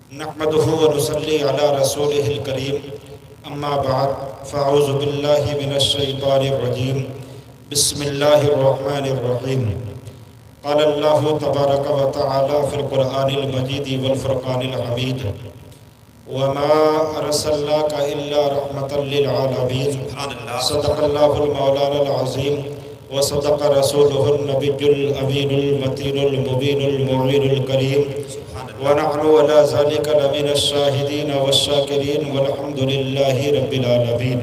نحمده ونصلي على رسوله الكريم اما بعد فاعوذ بالله من الشيطان الرجيم بسم الله الرحمن الرحيم قال الله تبارك وتعالى في القرآن المجيد والفرقان الحميد وما أرسلناك إلا رحمة للعالمين صدق الله المولانا العظيم وصدق رسوله النبي الأمين المتين المبين المعين الكريم ونحن على ذلك لمن الشاهدين والشاكرين والحمد لله رب العالمين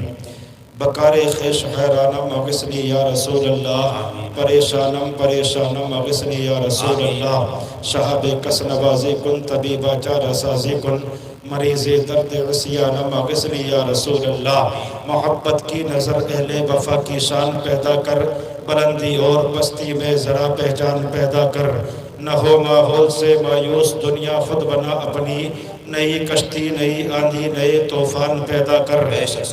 بکار خیش حیرانم اغسنی یا رسول اللہ پریشانم پریشانم اغسنی یا رسول اللہ شہاب کس نوازی کن طبیبہ چارہ سازی کن مریض درد عصیانم اغسنی یا رسول اللہ محبت کی نظر اہل وفا کی شان پیدا کر بلندی اور پستی میں ذرا پہچان پیدا کر نہ ہو ماحول سے مایوس دنیا خود بنا اپنی نئی کشتی نئی آندھی نئے طوفان پیدا کر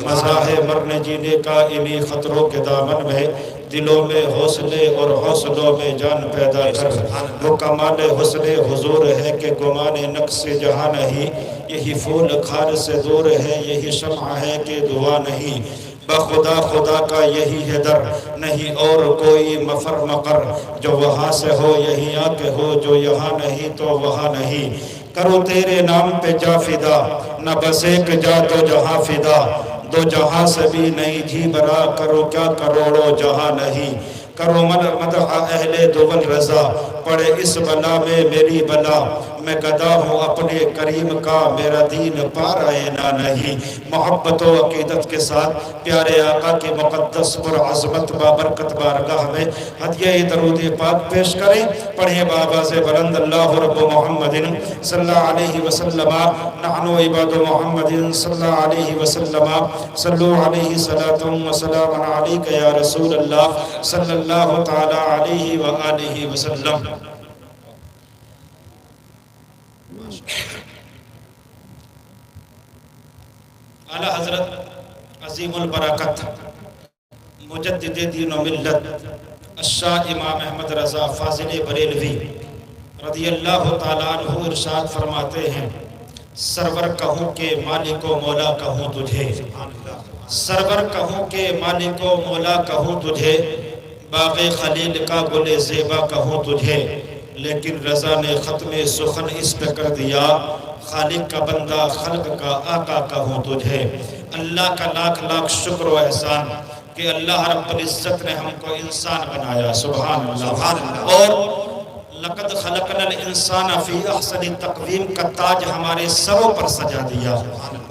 مزہ ہے مرنے جینے کا انہی خطروں کے دامن میں دلوں میں حوصلے اور حوصلوں میں جان پیدا کر وہ کمال حسن حضور ہے کہ گمان نقص جہاں نہیں یہی پھول خار سے دور ہے یہی شمع ہے کہ دعا نہیں بخدا خدا کا یہی ہے در نہیں اور کوئی مفر مقر جو وہاں سے ہو یہی آ کے ہو جو یہاں نہیں تو وہاں نہیں کرو تیرے نام پہ جا فدا نہ بس ایک جا دو جہاں فدا دو جہاں سے بھی نہیں جی برا کرو کیا کروڑوں جہاں نہیں کرو مدح اہل دول رضا پڑے اس بلا میں میری بلا میں گدا ہوں اپنے کریم کا میرا دین پار آئینہ نہیں محبت و عقیدت کے ساتھ پیارے آقا کی مقدس پر عظمت بابرکت بارگاہ میں ہدیہ درود پاک پیش کریں پڑھیں بآواز بلند اللہ رب محمد صلی اللہ علیہ وسلم نحن عباد محمد صلی اللہ علیہ وسلم صلو علیہ صلاة و سلام علیک یا رسول اللہ صلی اللہ تعالی علیہ وآلہ وسلم اعلی حضرت عظیم البرکت مجدد دین و ملت الشاہ امام احمد رضا فاضل بریلوی رضی اللہ تعالیٰ عنہ ارشاد فرماتے ہیں سرور کہوں کہ مالک و مولا کہوں تجھے سرور کہوں کہ مالک و مولا کہوں تجھے باغ خلیل کا گل زیبا کہوں تجھے لیکن رضا نے ختم سخن اس پہ کر دیا خالق کا بندہ خلق کا آقا کہوں تجھے اللہ کا لاکھ لاکھ شکر و احسان کہ اللہ رب العزت نے ہم کو انسان بنایا سبحان اللہ اور لقد خلقنا الانسان فی احسن تقویم کا تاج ہمارے سروں پر سجا دیا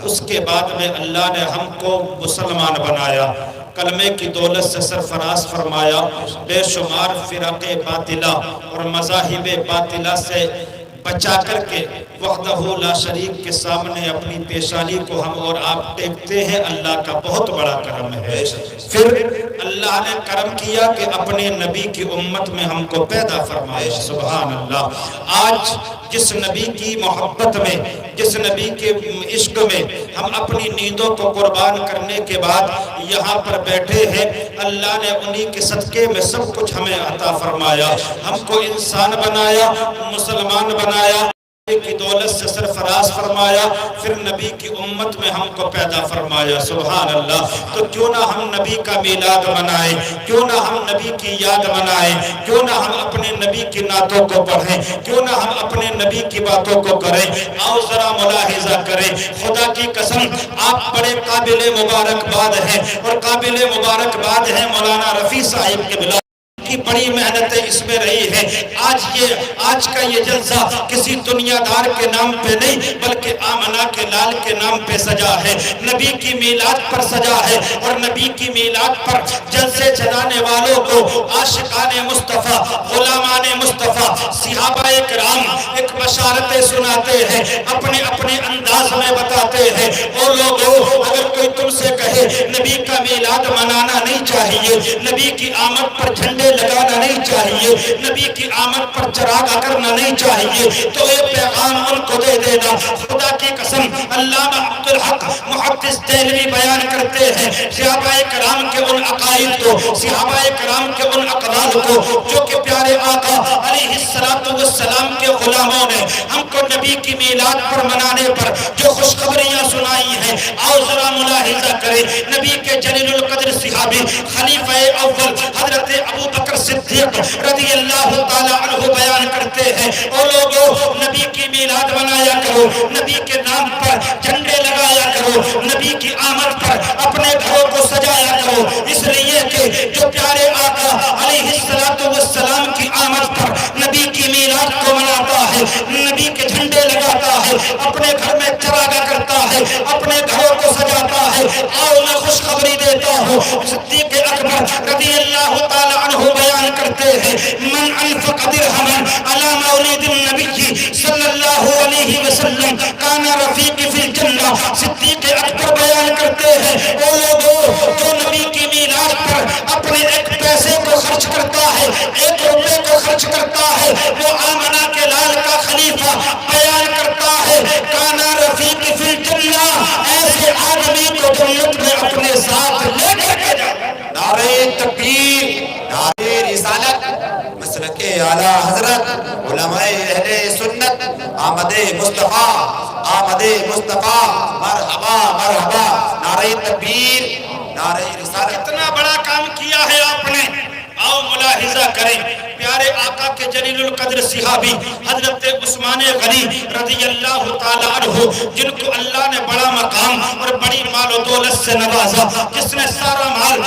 اس کے بعد میں اللہ نے ہم کو مسلمان بنایا کلمے کی دولت سے سرفراز فرمایا بے شمار فرق باطلہ اور مذاہب باطلہ سے بچا کر کے وحدہ لا شریک کے سامنے اپنی پیشانی کو ہم اور آپ ٹیکتے ہیں اللہ کا بہت بڑا کرم ہے پھر اللہ نے کرم کیا کہ اپنے نبی کی امت میں ہم کو پیدا فرمایا سبحان اللہ آج جس نبی کی محبت میں جس نبی کے عشق میں ہم اپنی نیندوں کو قربان کرنے کے بعد یہاں پر بیٹھے ہیں اللہ نے انہی کے صدقے میں سب کچھ ہمیں عطا فرمایا ہم کو انسان بنایا مسلمان بنایا کی دولت سے سرفراز فرمایا پھر نبی کی امت میں ہم کو پیدا فرمایا سبحان اللہ تو کیوں نہ ہم نبی کا میلاد منائیں کیوں نہ ہم نبی کی یاد منائیں کیوں نہ ہم اپنے نبی کی نعتوں کو پڑھیں کیوں نہ ہم اپنے نبی کی باتوں کو کریں آؤ ذرا ملاحظہ کریں خدا کی قسم آپ بڑے قابل مبارکباد ہیں اور قابل مبارکباد ہیں مولانا رفیع صاحب کے بلا کی بڑی محنتیں اس میں رہی ہیں آج کا یہ جلسہ کسی دنیا دار کے نام پہ نہیں بلکہ آمنہ کے لال کے نام پہ سجا ہے نبی کی میلاد پر سجا ہے اور نبی کی میلاد پر جلسے چلانے والوں کو عاشقان مصطفیٰ غلامان مصطفیٰ صحابہ کرام ایک بشارتیں سناتے ہیں اپنے اپنے انداز میں بتاتے ہیں اور لوگوں اگر کوئی تم سے کہے نبی کا میلاد منانا نہیں چاہیے نبی کی آمد پر جھنڈے جگانا نہیں چاہیے، نبی کی آمد پر چراغاں کرنا نہیں چاہیے، تو یہ پیغام ان کو دے دینا۔ خدا کی قسم علامہ عبدالحق محدث دہلوی بیان کرتے ہیں صحابہ کرام کے ان عقائد کو، صحابہ کرام کے ان اقوال کو جو کہ پیارے آقا علیہ السلام کے غلاموں نے ہم کو نبی کی میلاد پر منانے پر جو خوشخبریاں سنائی ہیں، آؤ ذرا ملاحظہ کریں۔ نبی کے جلیل القدر صحابی خلیفہ اول حضرت ابو بکر صدیق رضی اللہ تعالیٰ عنہ بیان کرتے ہیں، او لوگو نبی کی میلاد منایا کرو، نبی کے نام پر جھنڈے لگایا کرو، نبی کی آمد پر اپنے گھروں کو سجایا کرو، اس لیے کہ جو پیارے آقا علیہ السلام کی آمد پر نبی کی میلاد کو مناتا ہے، نبی کے جھنڈے لگاتا ہے، اپنے گھر میں چراغاں کرتا ہے، اپنے گھروں کو سجاتا ہے۔ آؤ میں خوشخبری دیتا ہوں، صدیق اکبر رضی اللہ تعالی عنہ بیان کرتے ہیں، من انفق درہما علی مولد النبی صلی اللہ علیہ وسلم کان رفیق فی الجنہ۔ صدیق اکبر بیان کرتے ہیں، او لوگوں جو نبی کی میلاد پر اپنے ایک پیسے کو خرچ کرتا ہے، ایک روپے کو خرچ کرتا ہے، وہ آمنہ کے لال کا خلیفہ بیان کرتا ہے کانا رفیق فی الجنہ، ایسے آدمی کو جنت میں اپنے ساتھ لے کے جائے۔ نعرہ تکبیر، نعرہ رسالت، مسلک اعلیٰ حضرت علماء اہل سنت، آمد مصطفیٰ، آمد مصطفیٰ، مرحبا مرحبا، نعرہ تکبیر، نعرہ رسالت۔ اتنا بڑا کام کیا ہے آپ نے، آؤ ملاحظہ کریں۔ پیارے آقا کے جلیل القدر صحابی حضرت عثمان غنی رضی اللہ تعالیٰ عنہ، جن کو اللہ نے بڑا مقام اور بڑی مال و دولت سے نوازا، جس نے سارا مال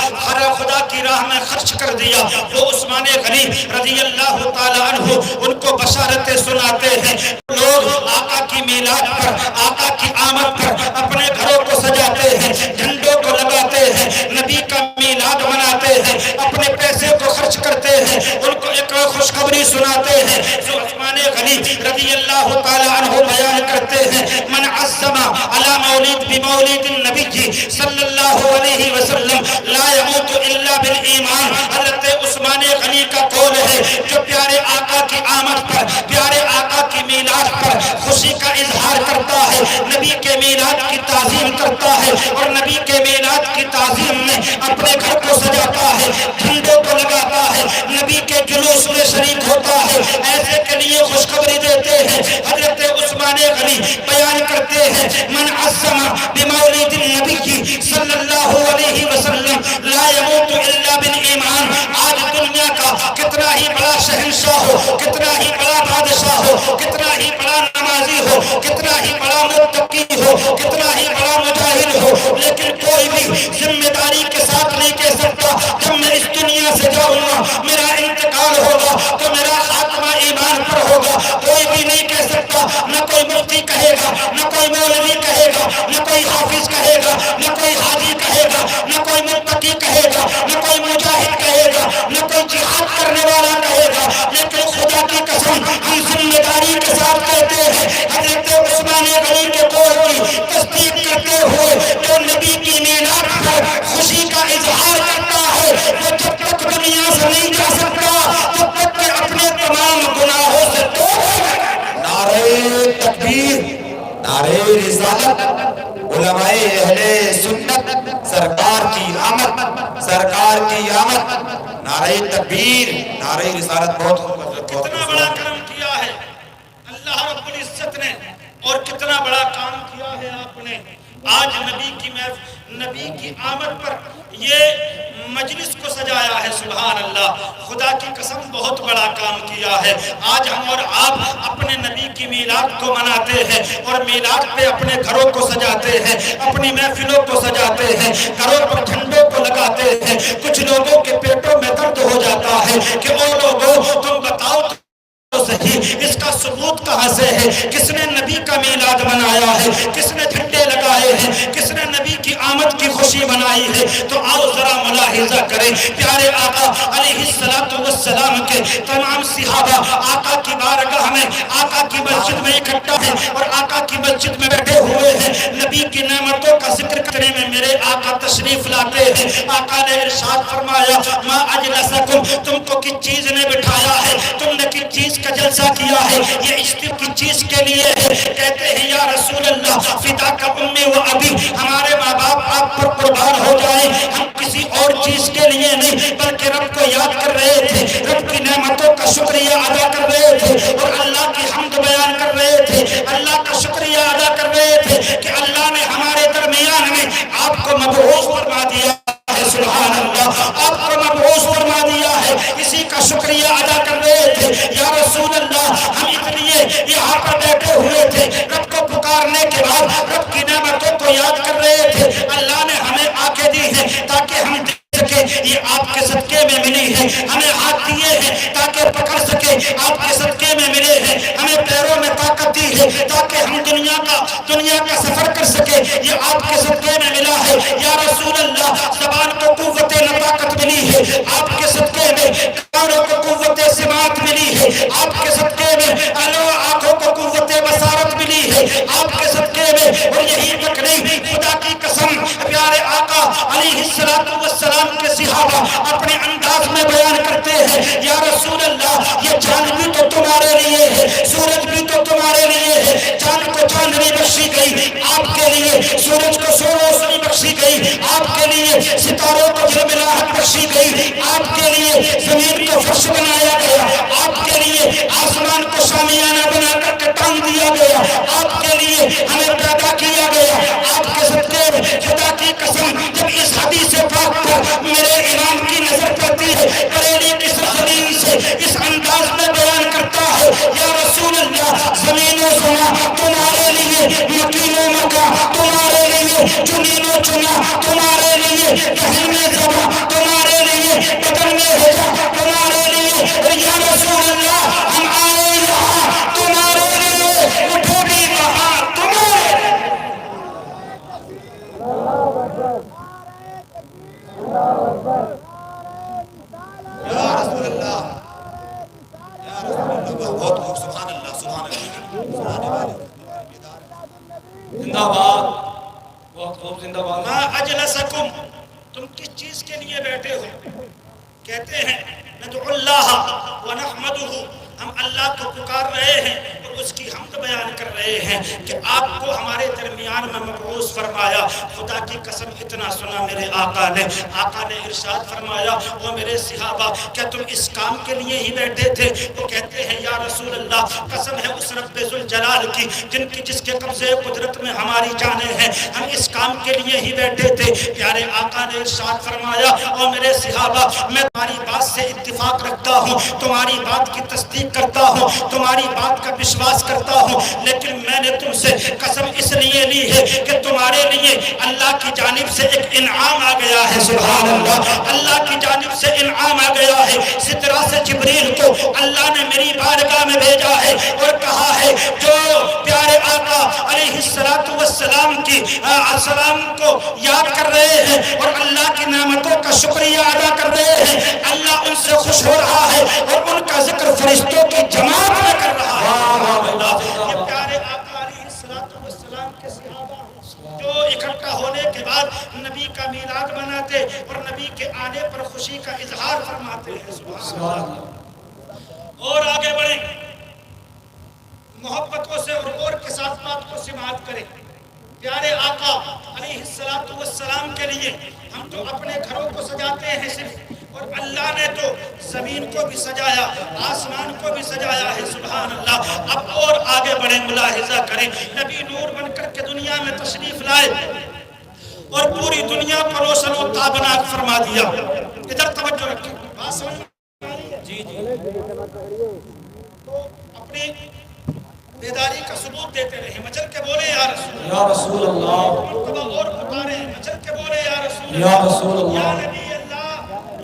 خدا کی راہ میں خرچ کر دیا، وہ عثمان غنی رضی اللہ تعالیٰ عنہ ان کو بشارتیں سناتے ہیں۔ لوگ آقا کی میلاد پر، آقا کی آمد پر اپنے گھروں کو سجاتے ہیں، جھنڈوں کو لگاتے ہیں، نبی کا میلاد مناتے ہیں، اپنے پیسے کو خرچ کرتے ہیں، ان کو ایک خوشخبری سناتے ہیں جو عثمان غنی رضی اللہ تعالیٰ عنہ بیان کرتے ہیں، من عظم علی مولد بمولد النبی صلی اللہ علیہ وسلم لا يموت الا بالایمان۔ حضرت عثمان غنی کا قول ہے، جو پیارے آقا کی آمد پر، پیارے آقا کی میلاد پر خوشی کا اظہار کرتا ہے، نبی کے میلاد کی تعظیم کرتا ہے اور نبی کے میلاد کی تعظیم میں اپنے گھر کو سجاتا ہے، جھنڈوں کو لگاتا ہے، نبی کے جلوس میں شریک ہوتا ہے، ایسے کے لیے خوشخبری دیتے ہیں۔ حضرت عثمان غنی بیان کرتے ہیں، من عظم بمولد النبی صلی اللہ علیہ وسلم لا يموت الا بالایمان۔ آج دنیا کا کتنا ہی بڑا شہنشاہ ہو، کتنا ہی بڑا بادشاہ ہو، کتنا ہی بڑا نمازی ہو، کتنا ہی بڑا متقی ہو، کتنا ہی بڑا مجاہد ہو، لیکن کوئی بھی ذمہ داری کے ساتھ نہیں کہہ سکتا جب میں اس دنیا سے جاؤں گا، میرا انتقال ہوگا تو میرا خاتمہ ایمان پر ہوگا۔ کوئی بھی نہیں کہہ سکتا، نہ کوئی مفتی کہے گا، نہ کوئی مولوی کہے گا، نہ کوئی حافظ کہے گا، نہ کوئی حاجی کہے گا، نہ کوئی متقی کہے گا، نہ کوئی مجاہد کہے گا، نہ کوئی جہاد کرنے والا کہے گا، لیکن خدا کی قسم ہم ذمہ داری کے ساتھ کہتے ہیں، حضرت عثمان غنی کے قول کی تصدیق کرتے ہوئے، جو نبی کی میلاد پر خوشی کا اظہار کرتا ہے، وہ جب تک دنیا سے نہیں جا سکتا جب تک کہ اپنے تمام گناہوں سے توبہ۔ نعرہ تکبیر، نعرہ رسالت، علماء اہل سنت، سرکار کی آمد، سرکار کی آمد، نعرہ تکبیر، نعرہ رسالت۔ بہت کتنا بڑا کرم کیا ہے اللہ رب العزت نے، اور کتنا بڑا کام کیا ہے آپ نے۔ آج نبی کی آمد پر یہ مجلس کو سجایا ہے، سبحان اللہ، خدا کی قسم بہت بڑا کام کیا ہے۔ آج ہم اور آپ اپنے نبی کی میلاد کو مناتے ہیں اور میلاد پہ اپنے گھروں کو سجاتے ہیں، اپنی محفلوں کو سجاتے ہیں، گھروں پر جھنڈوں کو لگاتے ہیں۔ کچھ لوگوں کے پیٹوں میں درد ہو جاتا ہے کہ او لوگوں تم بتاؤ صحیح اس کا ثبوت کہاں سے ہے؟ کس نے نبی کا میلاد منایا ہے؟ کس نے جھنڈے لگائے ہیں؟ کس نے نبی کی آمد کی خوشی منائی ہے۔ تو آؤ ذرا ملاحظہ کریں، پیارے آقا علیہ السلام کے تمام صحابہ آقا کی بارگاہ میں، آقا کی مسجد میں اکٹھا ہیں اور آقا کی مسجد میں بیٹھے ہوئے ہیں۔ نبی کی نعمتوں کا ذکر کرنے میں میرے آقا تشریف لاتے ہیں۔ آقا نے ارشاد فرمایا ما اجلسکم، تم کو کس چیز نے بٹھایا ہے، تم نے کس چیز کا جلسہ کیا ہے، یہ اجتماع کس چیز کے لیے ہے؟ کہتے ہیں یا رسول اللہ فداک امی و ابی، ہمارے ماں باپ آپ پر قربان ہو جائیں، ہم کسی اور چیز کے لیے نہیں بلکہ رب کو یاد کر رہے تھے، رب کی نعمتوں کا شکریہ ادا کر رہے تھے اور اللہ کی حمد بیان کر رہے تھے، اللہ کا شکریہ ادا کر رہے تھے کہ اللہ نے ہمارے درمیان میں آپ کو مبعوث فرما دیا ہے۔ سبحان اللہ، آپ کو مبعوث فرما دیا ہے، اسی کا شکریہ ادا کر رہے تھے۔ یا رسول اللہ ہم اس لیے یہاں پر بیٹھے ہوئے تھے، رب کو پکارنے کے بعد رب کی نعمتوں کو یاد کر رہے تھے۔ اللہ نے ہمیں آنکھیں دی ہیں تاکہ ہم سکے، یہ آپ کے صدقے میں ملی ہے، ہمیں ہاتھ دیے ہیں تاکہ پکڑ سکے، آپ کے صدقے میں ملے ہیں، ہمیں پیروں میں طاقت دی ہے تاکہ ہم دنیا کا سفر کر سکے، یہ آپ کے صدقے میں ملا ہے۔ یا رسول اللہ زبان کو قوت نطاقت ملی ہے آپ کے صدقے میں، کانوں کو قوت سماعت ملی ہے آپ کے صدقے میں، آنکھوں کو قوت بصارت ملی ہے آپ کے صدقے میں، اور یہی تک نہیں، خدا کی قسم پیارے آقا علیہ السلام کے صحابہ اپنے انداز میں بیان کرتے ہیں یا رسول اللہ یہ چاند بھی تو تمہارے لیے ہے، سورج بھی تو تمہارے لیے ہے، چاند کو چاندنی بخشی گئی آپ کے لیے، سورج کو روشنی بخشی گئی آپ کے لیے، ستاروں کو جلملاہٹ بخشی گئی آپ کے لیے، زمین کو فرش بنایا گیا آپ کے لیے، آسمان کو شامیانہ بنا کر کے ٹانگ دیا گیا آپ کے لیے، ہمیں پیدا کیا گیا آپ کے صدقے میں۔ خدا کی قسم جب اس حدیث پاک پر میرے امام کی نظر پڑتی ہے، بریلی کی سرزمین سے اس انداز میں بیان کرتا ہے یا رسول اللہ زمین و سما تمہارے لیے، مکین و مکہ تمہارے لیے، چنین و چنا تمہارے لیے، دہن میں زبا تمہارے لیے، بدن میں حجا تمہارے لیے، یا رسول اللہ ہم آئے یہاں تمہارے لیے، اٹھو بھی وہاں تمہارے لیے۔ یا رسول اللہ، یا رسول اللہ، بہت خوب، سبحان اللہ، سبحان اللہ، زندہ باد، بہت خوب، زندہ باد۔ ما اجلسکم، تم کس چیز کے لیے بیٹھے ہو؟ کہتے ہیں ندعو اللہ ونحمدہ، ہم اللہ کو پکار رہے ہیں اور اس کی حمد بیان کر رہے ہیں کہ آپ کو ہمارے درمیان میں مبعوث فرمایا۔ خدا کی قسم اتنا سنا میرے آقا نے ارشاد فرمایا وہ میرے صحابہ کیا تم اس کام کے لیے ہی بیٹھے تھے؟ وہ کہتے ہیں یا رسول اللہ قسم ہے اس رب ذوالجلال کی جس کے قبضے قدرت میں ہماری جانیں ہیں، ہم اس کام کے لیے ہی بیٹھے تھے۔ پیارے آقا نے ارشاد فرمایا اور میرے صحابہ میں تمہاری بات سے اتفاق رکھتا ہوں، تمہاری بات کی تصدیق کرتا ہوں، تمہاری بات کا وشواس کرتا ہوں، لیکن میں نے تم سے قسم اس لیے لی ہے کہ تمہارے لیے اللہ کی جانب سے ایک انعام آ گیا ہے۔ سبحان اللہ، اللہ کی جانب سے انعام آ گیا ہے۔ سدرہ سے جبریل کو اللہ نے میری بارگاہ میں بھیجا ہے اور کہا ہے جو پیارے آقا علیہ السلام کی السلام کو یاد کر رہے ہیں اور اللہ کی نعمتوں کا شکریہ ادا کر رہے ہیں، اللہ ان سے خوش ہو رہا ہے اور ان کا ذکر فرشتوں کی جماعت میں کر رہا ہے۔ یہ پیارے آقا علیہ السلام کے صحابہ جو اکٹھا ہونے کے بعد نبی کا میلاد مناتے اور نبی کے آنے پر خوشی کا اظہار فرماتے ہیں۔ سبحان اللہ۔ اور آگے بڑھیں، محبتوں سے اور کے ساتھ بات کو سماعت کریں۔ پیارے آقا علیہ السلام کے لیے ہم تو اپنے گھروں کو سجاتے ہیں صرف، اور اللہ نے تو زمین کو بھی سجایا، آسمان کو بھی سجایا ہے۔ سبحان اللہ۔ اب اور آگے بڑھیں، ملاحظہ کریں، نبی نور بن کر کے دنیا میں تشریف لائے اور پوری دنیا کو روشن و تابناک فرما دیا۔ ادھر توجہ رکھیں، بات سمجھ میں آ رہی ہے؟ جی تو اپنی بیداری کا ثبوت دیتے رہے، مچل کے بولے یا رسول اللہ، مرتبہ اور پکارے، مچل کے بولے یا رسول اللہ، یا نبی اللہ،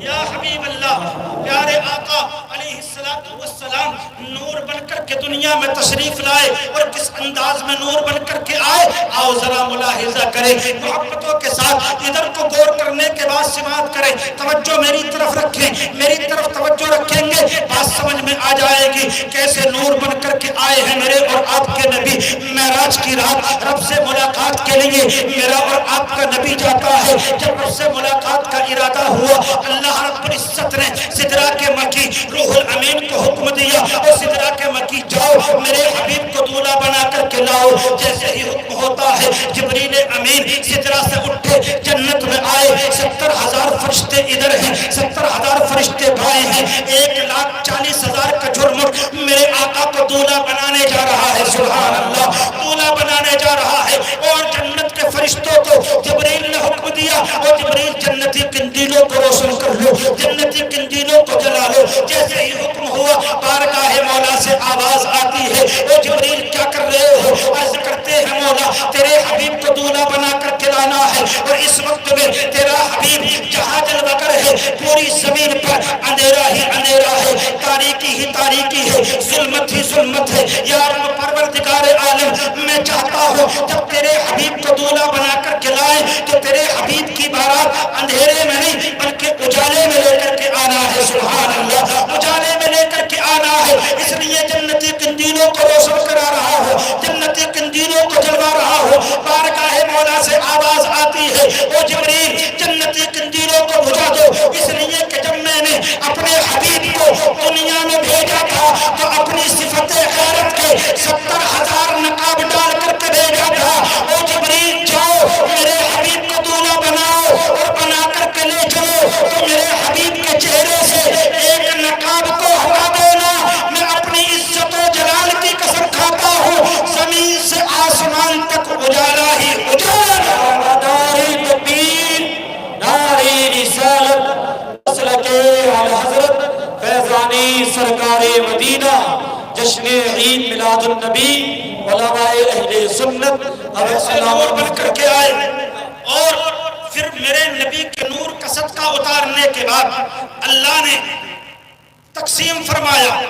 یا حبیب اللہ۔ پیارے آقا علیہ السلام نور نور بن کر کے دنیا میں تشریف لائے اور کس انداز میں نور بن کر کے آئے، آؤ ذرا ملاحظہ کریں، محبتوں کے ساتھ ادھر کو غور کرنے کے بعد سماعت کریں، توجہ میری طرف رکھیں، میری طرف توجہ رکھیں گے بات سمجھ میں آ جائے گی کیسے نور بن کر کے آئے ہیں میرے اور آپ کے نبی۔ معراج کی رات رب سے ملاقات کے لیے میرا اور آپ کا نبی جاتا ہے، جب رب سے ملاقات کا ارادہ ہوا اللہ رب العزت نے سدرہ کے مکی روح الامین کو حکم دیا اور سدرہ کے مکی جاؤ میرے حبیب کو دولہا بنا کر کے لاؤ۔ جیسے ہی حکم ہوتا ہے جبریل امین سدرہ سے اٹھے جنت میں آئے، 70,000 فرشتے ادھر ہیں، 70,000 فرشتے بائیں ہیں، 1,40,000 کا جرم میرے آقا کو دولہا بنانے جا رہا ہے، سبحان اللہ، دولہا بنانے جا رہا ہے۔ اور جنت کے فرشتوں کو جبریل نے حکم دیا اور جبریل جنتی قندیلوں کو روشن کر لو، جنتی قندیلوں کو جلا لو۔ جیسے ہی حکم ہوا بارگاہ مولا سے آواز آتی ہے، او جبریل کیا کر رہے ہو؟ عرض کرتے ہیں مولا تیرے حبیب کو دولہا بنا کر کے لانا ہے، اور اس وقت میں تیرا حبیب جہاں جلوہ گر ہے پوری زمین پر اندھیرا ہی اندھیرا ہے، تاریکی ہی تاریکی ہے، ظلمت ہی ظلمت ہے۔ یا رب پروردگار عالم میں چاہتا ہوں جب تیرے حبیب کو دولہا بنا کر کے لائے تو تیرے حبیب کی بارات اندھیرے میں نہیں بلکہ اجالے میں لے کر کے آنا ہے، سبحان اللہ، اجالے میں لے کر کے آنا ہے۔ اس لیے جنتی قندیلوں کو روشن کرا رہا ہو، جنتی قندیلوں کو جلوا رہا ہو، بارگاہ مولا سے آواز آتی ہے او جبریل جنتی قندیلوں کو بجھا دو، اس لیے کہ جب میں نے اپنے حبیب کو دنیا میں بھیجا تھا تو اپنی صفت غیرت کے 70,000 نقاب ڈال کر کے بھیجا تھا۔ او جبریل جاؤ میرے حبیب کو دولہا بناؤ اور بنا کر کے لے چلو، تو میرے حبیب کے چہرے سے ایک نقاب کو ہٹا دینا، میں اپنی عزت و جلال کی قسم کھاتا ہوں زمین سے آسمان تک اجالا ہی اجالا۔ ناری تکبیر، ناری رسالت، مسلک اعلی حضرت فیضانی سرکار مدینہ، جشن عید میلاد النبی، علماء اہل سنت اب سے نور بن کر کے آئے، اور پھر میرے نبی کے نور کا صدقہ اتارنے کے بعد اللہ نے تقسیم فرمایا،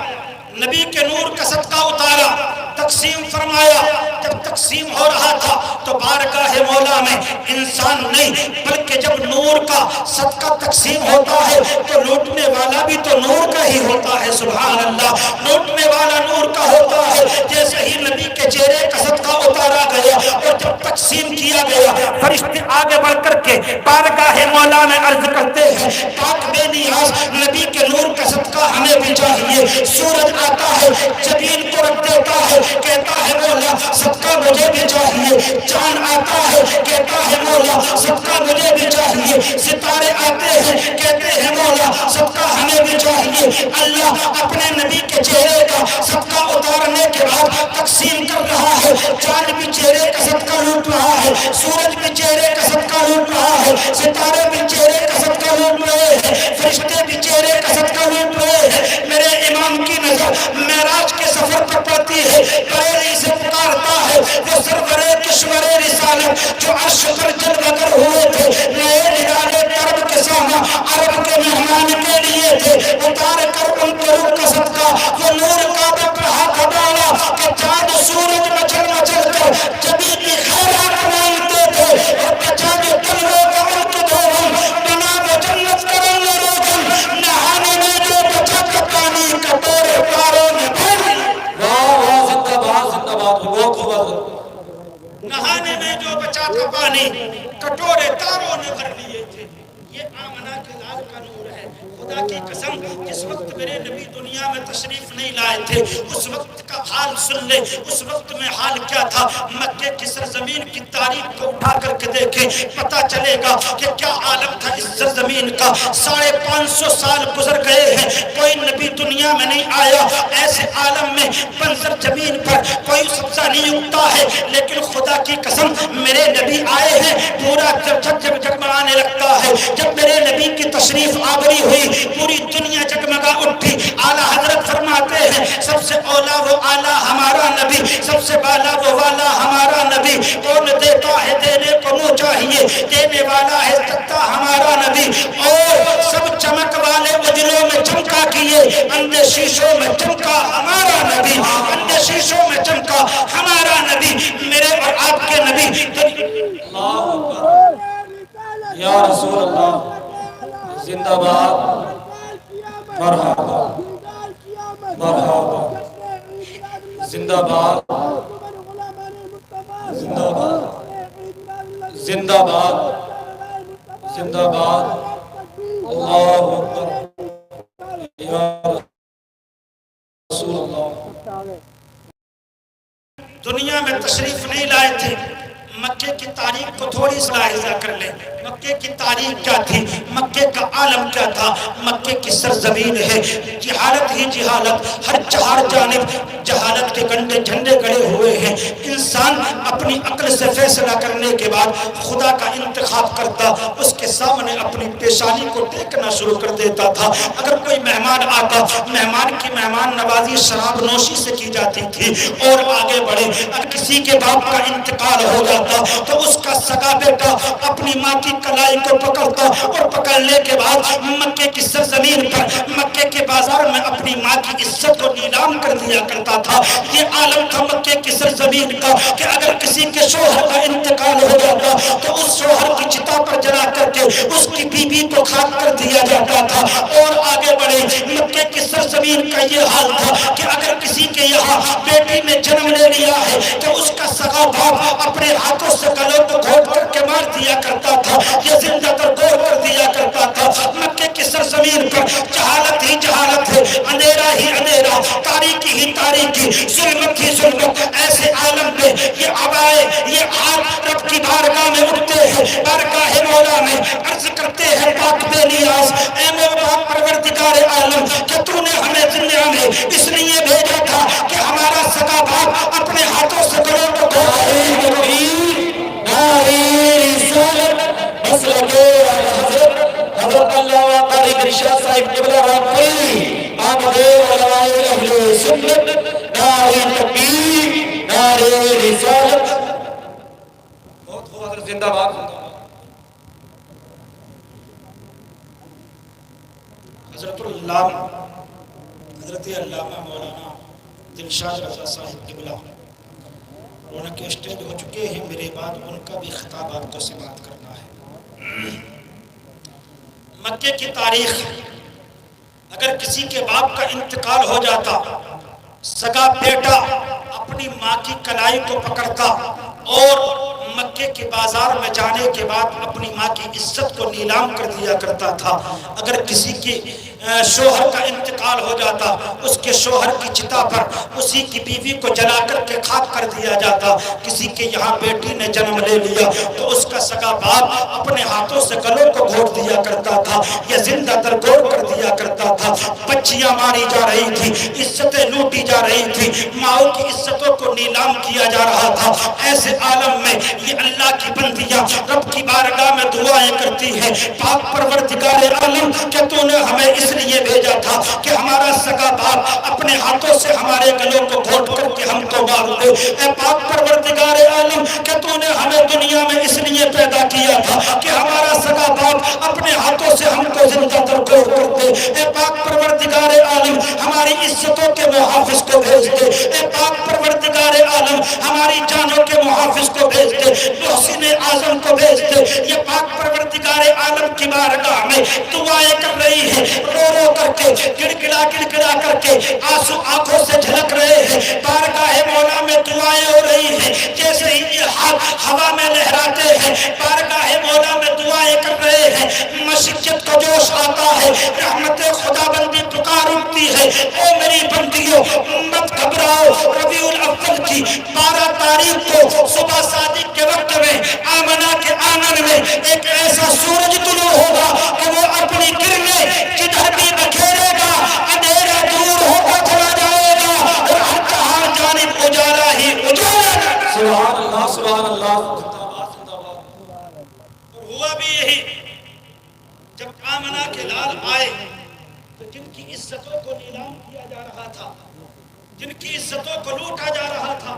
نبی کے نور کا صدقہ اتارا، تقسیم فرمایا۔ جب تقسیم ہو رہا تھا تو بارگاہ مولا میں انسان نہیں بلکہ جب نور کا صدقہ تقسیم ہوتا ہے تو لوٹنے والا بھی تو نور کا ہی ہوتا ہے، سبحان اللہ، لوٹنے والا نور کا ہوتا ہے۔ جیسے ہی نبی کے چہرے کا صدقہ اتارا گیا اور جب تقسیم کیا گیا، فرشتے آگے بڑھ کر کے بارگاہ مولا میں عرض کرتے ہیں پاک بے نیاز نبی کے نور کا صدقہ ہمیں بھی چاہیے۔ سورج آتا ہے جبین کو رکھ دیتا ہے، کہتا ہے مولا صدقہ مجھے بھی چاہیے، چاند آتا ہے کہتا ہے مولا صدقہ مجھے بھی چاہیے، ستارے آتے ہیں کہتے ہیں مولا صدقہ ہمیں بھی چاہیے۔ اللہ اپنے نبی کے چہرے کا صدقہ اتارنے کے بعد تقسیم کر رہا ہے، چاند بھی چہرے کا صدقہ لوٹ رہا ہے، سورج بھی چہرے کا صدقہ لوٹ رہا ہے، ستارے بھی چہرے کا صدقہ لوٹ رہے ہیں، فرشتے بھی چہرے کا صدقہ لوٹ رہے ہیں۔ میرے امام کی نظر معراج کے سفر پر پڑتی ہے، بریلی سے پکارتا ہے وہ سرور کشور رسالت جو عرش پر جلوہ گر ہوئے تھے، نئے نگالے طرب کے سامنے عرب کے مہمان کے لیے تھے، اتار کر ان کے روح کا صدقہ وہ نور کا بک رہا تھا ڈالا کہ چاند سورج مچل مچل کر جبی کی خیرات مانگتے تھے، اور بچا جو تلوے کا ان کے دھوم بنا وہ جنت کرن روغن، نہانے میں جو بچا کا پانی کٹورے پاروں میں بھر، نہانے میں جو بچا کا پانی کٹورے تاروں نے بھر لیے تھے۔ یہ آمنہ کے لال کا نور ہے۔ خدا کی قسم جس وقت میرے نبی دنیا میں تشریف نہیں لائے تھے اس وقت کا حال سن لے، اس وقت میں حال کیا تھا۔ مکے کی سرزمین کی تاریخ کو اٹھا کر کے دیکھیں، پتہ چلے گا کہ کیا عالم تھا اس سرزمین کا۔ 550 سال گزر گئے ہیں، کوئی نبی دنیا میں نہیں آیا ایسے عالم میں بنجر زمین پر کوئی سبزہ نہیں اگتا ہے، لیکن خدا کی قسم میرے نبی آئے ہیں پورا جگمگانے لگتا ہے۔ جب میرے نبی کی تشریف آوری ہوئی پوری دنیا جگمگا اٹھی۔ اعلیٰ حضرت فرماتے ہیں سب سے اولا وہ اعلیٰ ہمارا نبی، سب سے بالا وہ والا ہمارا نبی، کون دیتا ہے دینے کو منہ چاہیے، دینے والا ہے ستا ہمارا نبی، اور سب چمک والے اجلوں میں چمکا پیدا کیے، اندھے شیشوں میں چمکا ہمارا نبی، اندھے شیشوں میں چمکا ہمارا نبی، میرے اور آپ کے نبی۔ اللہ اکبر، یا رسول اللہ، زندہ باد، مرحبا مرحبا، زندہ باد، زندہ باد، زندہ باد، زندہ باد، اللہ اکبر، یا رسول اللہ۔ دنیا میں تشریف نہیں لائے تھے، مکے کی تاریخ کو تھوڑی سلاحظہ کر لیں۔ مکے کی تاریخ کیا تھی، مکے کا عالم کیا تھا؟ مکے کی سرزمین ہے جہالت ہی جہالت، ہر چہار جانب جہالت کے گنڈے جھنڈے گڑے ہوئے ہیں۔ انسان اپنی عقل سے فیصلہ کرنے کے بعد خدا کا انتخاب کرتا، اس کے سامنے اپنی پیشانی کو ٹیکنا شروع کر دیتا تھا۔ اگر کوئی مہمان آتا، مہمان کی مہمان نوازی شراب نوشی سے کی جاتی تھی۔ اور آگے بڑھے، اگر کسی کے باپ کا انتقال ہو جاتا تو اس کا سگا بیٹا اپنی ماں کی کلائی کو پکڑتا، اور پکڑنے کے بعد مکے کی سرزمین پر، مکے کے بازار میں اپنی ماں کی عزت کو نیلام کر دیا کرتا تھا۔ یہ عالم تھا مکے کی سرزمین کا کہ اگر کسی کے شوہر کا انتقال ہو جاتا تو اس شوہر کی چتا پر جلا کر کے اس کی بیوی کو خاک کر دیا جاتا تھا۔ اور آگے بڑھے، مکے کی سرزمین کا یہ حال تھا کہ اگر کسی کے یہاں بیٹی نے جنم لے لیا ہے تو اس کا سگا باپ اپنے ہاتھوں سے گلوں کو گھونٹ کر کے مار دیا کرتا تھا، یا زندہ تر گور کر دیا کرتا تھا۔ مکے کی سرزمین پر جہالت ہی جہالت ہے، اندھیرا ہی اندھیرا، تاریکی ہی تاریکی، ظلمت ہی ظلمت۔ ایسے عالم میں یہ عبائے، یہ ہاتھ رب کی بارگاہ میں اٹھتے ہیں، بارگاہ مولا میں عرض کرتے ہیں پاک بے نیاز، اے مولا پروردگار عالم، کہ تو نے ہمیں دنیا میں اس لیے بھیجا تھا کہ ہمارا سگا باپ اپنے ہاتھوں سے گلوں کو حضرت اللہ قاری گرشا صاحب قبلہ راپی آمدے علماء اہل سنت، نعرہ تکبیر، نعرہ رسالت۔ بہت ہو حضرت، زندہ باد، زندہ باد۔ حضرت علامہ مولانا دلشاد رضا صاحب قبلہ رونق کے اسٹیج ہو چکے ہیں، میرے بعد ان کا بھی خطاب آپ کو سماعت کرنا ہے۔ مکے کی تاریخ، اگر کسی کے باپ کا انتقال ہو جاتا، سگا بیٹا اپنی ماں کی کلائی کو پکڑتا اور مکے کے بازار میں جانے کے بعد اپنی ماں کی عزت کو نیلام کر دیا کرتا تھا۔ اگر کسی کی شوہر کا انتقال ہو جاتا، اس کے شوہر کی چتا پر اسی کی بیوی کو جلا کر کے خاک کر دیا جاتا۔ کسی کے یہاں بیٹی نے جنم لے لیا تو اس کا سگا باپ اپنے ہاتھوں سے گلوں کو گھونٹ دیا کرتا تھا، یا زندہ تر گور کر دیا کرتا تھا۔ بچیاں ماری جا رہی تھی، عزتیں لوٹی جا رہی تھی، ماؤں کی عزتوں کو نیلام کیا جا رہا تھا۔ ایسے عالم میں یہ اللہ کی بندیاں رب کی بارگاہ میں دعائیں کرتی ہیں، پاک پروردگار عالم، کہ تو نے ہمیں اس لیے بھیجا تھا کہ ہمارا سگا باپ اپنے ہاتھوں سے ہمارے گلوں کو گھونٹ کر کے ہم کو مار دے۔ اے پاک پروردگار عالم، کہ تو نے ہمیں دنیا میں اس لیے پیدا کیا تھا کہ ہمارا سگا باپ اپنے ہاتھوں سے ہم کو زندہ تر گور کر دے۔ اے پاک پروردگار عالم، ہماری عزتوں کے محافظ کو بھیج دے۔ اے پاک پروردگار عالم، ہماری جانوں کے محافظ کو بھیج دے، محسن اعظم کو بھیج دے۔ یہ پاک پروردگار عالم کی بارگاہ میں دعائیں کر رہی ہے، رو رو کر کے، گڑگڑا گڑگڑا کر کے، آنسو آنکھوں سے جھلک رہے ہیں۔ بارگاہ مولا میں دعائیں ہو رہی ہیں، جیسے ہی یہ ہاتھ ہوا میں لہراتے ہیں، بارگاہ مولا میں دعائیں کر رہے ہیں۔ مشیت کو جوش آتا ہے، رحمت خدا بندی پکار اٹھتی ہے، اے میری بندیوں مت گھبراؤ۔ ربیع الاول کی 12 تاریخ کو صبح صادق کے وقت میں آمنہ کے آنگن میں ایک ایسا سورج طلوع ہوگا کہ وہ اپنی کرنیں جدھر بھی بکھیرے گا، اندھیرا دور ہو کر چلا جائے گا اور ہر چہار جانب اجالا ہی اجالا۔ سبحان اللہ، سبحان اللہ۔ اور ہوا بھی یہی، جب آمنہ کے لال آئے تو جن کی عزتوں کو نیلام کیا جا رہا تھا، جن کی عزتوں کو لوٹا جا رہا تھا،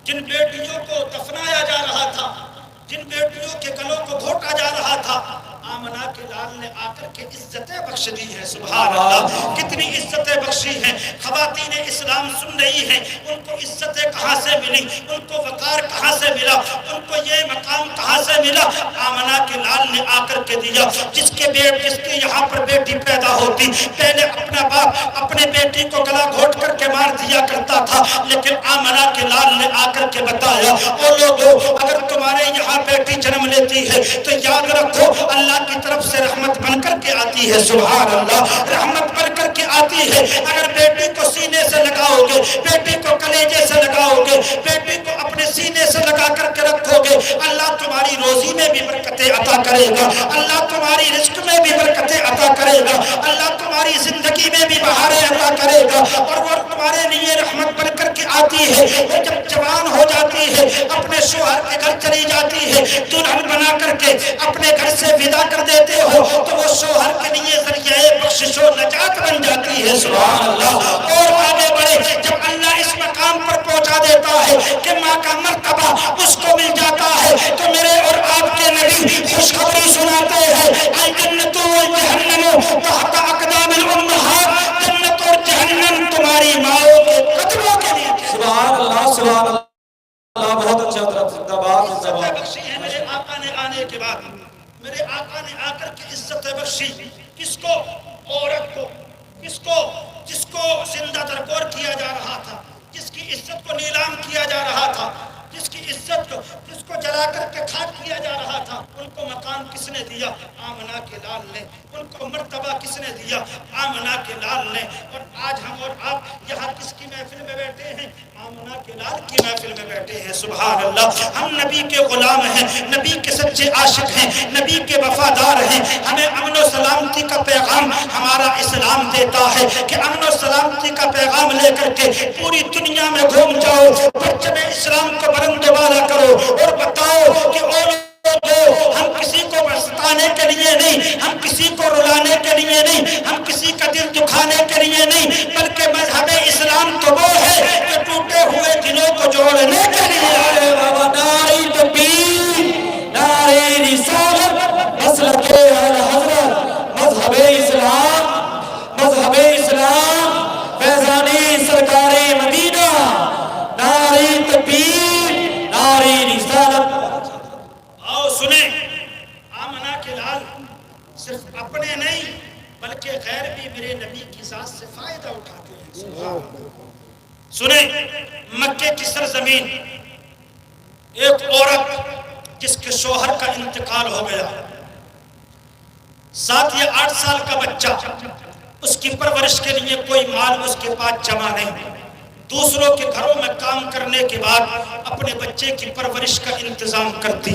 جن بیٹیوں کو دفنایا جا رہا تھا، جن بیٹیوں کے گلوں کو گھونٹا جا رہا تھا، آمنہ کے لال نے آ کر کے عزتیں بخش دی ہیں. سبحان اللہ، کتنی عزتیں بخشی ہیں. خواتین اسلام سن رہی ہیں، ان کو عزتیں کہاں سے ملی، ان کو وقار کہاں سے ملا، ان کو یہ مقام کہاں سے ملا؟ آمنہ کے لال نے آ کر کے دیا. جس کے یہاں پر بیٹی پیدا ہوتی، پہلے اپنا باپ اپنے بیٹی کو گلا گھونٹ کر کے مار دیا کرتا تھا، لیکن آمنہ کے لال نے آ کر کے بتایا، او لوگو، اگر تمہارے یہاں بیٹی جنم لیتی ہے تو یاد رکھو اللہ کی طرف سے رحمت بن کر کے آتی ہے. سبحان اللہ، رحمت بن کر کے آتی ہے. اگر بیٹی کو سینے سے لگاؤ گے، بیٹی کو کلیجے سے لگاؤ گے، بیٹی کو اپنے سینے سے لگا کر کے رکھو گے، اللہ تمہاری روزی میں بھی برکتیں عطا کرے گا، اللہ تمہاری رزق میں بھی برکتیں عطا کرے گا، اللہ تمہاری زندگی میں بھی بہاریں عطا کرے گا. اور وہ تمہارے لیے رحمت بن کر کے آتی ہے. وہ جب جوان ہو جاتی ہے، اپنے شوہر کے گھر چلی جاتی ہے، دلہن بنا کر کے اپنے گھر سے ودا کر دیتے ہو تو وہ شوہر کے لیے ذریعہ بخشش و نجات بن جاتی ہے. سبحان اللہ. اور آگے بڑھے، جب اللہ اس مقام پر پہنچا دیتا ہے کہ ماں کا مرتبہ اس کو مل جاتا ہے تو میرے اور آپ کے نبی خوشخبری سناتے ہیں، الجنت والجہنم تحت اقدام الامہات، جنت اور جہنم تمہاری ماؤں کے قدموں کے نیچے. سبحان اللہ، سبحان اللہ. بہت اچھا طرف زندہ باد زندہ عزت باد. بخشی ہے میرے آقا نے آنے کے بعد. میرے آقا نے آ کر کے عزت بخشی. کس کو؟ عورت کو. کس کو؟ جس کو زندہ درگور کیا جا رہا تھا، جس کی عزت کو نیلام کیا جا رہا تھا، جس کی عزت کو جس کو جلا کر کے خاک کیا جا رہا تھا. ان کو مقام کس نے دیا؟ آمنہ کے لال نے. ان کو مرتبہ کس نے دیا؟ آمنہ کے لال نے. اور آج ہم اور آپ یہاں کس کی محفل میں بیٹھے ہیں؟ آمنہ کے لال کی محفل میں بیٹھے ہیں. سبحان اللہ. ہم نبی کے غلام ہیں، نبی کے سچے عاشق ہیں، نبی کے وفادار ہیں. ہمیں امن و سلامتی کا پیغام ہمارا اسلام دیتا ہے کہ امن و سلامتی کا پیغام لے کر کے پوری دنیا میں گھوم جاؤ، پرچم اسلام کو بلند والا کرو اور بتاؤ کہ ہم کسی کو ستانے کے لیے نہیں، ہم کسی کو رلانے کے لیے نہیں، ہم کسی کا دل دکھانے کے لیے نہیں، بلکہ مذہب اسلام تو وہ ہے کہ ٹوٹے ہوئے دلوں کو جوڑنے کے لیے. نعرہ تکبیر، نعرہ رسالت، مسلک اعلی حضرت، مذہب اسلام، مذہب اسلام، فیضانی سرکار مدینہ. نعرہ تکبیر، نعرہ رسالت. آؤ سنیں، آمنہ کے لال صرف اپنے نہیں بلکہ غیر بھی میرے نبی کی ذات سے فائدہ اٹھاتے ہیں. سنیں، مکے کی سرزمین، ایک عورت جس کے شوہر کا انتقال ہو گیا، 7 یا 8 سال کا بچہ، اس کی پرورش کے لیے کوئی مال اس کے پاس جمع نہیں. دوسروں کے گھروں میں کام کرنے کے بعد اپنے بچے کی پرورش کا انتظام کرتی.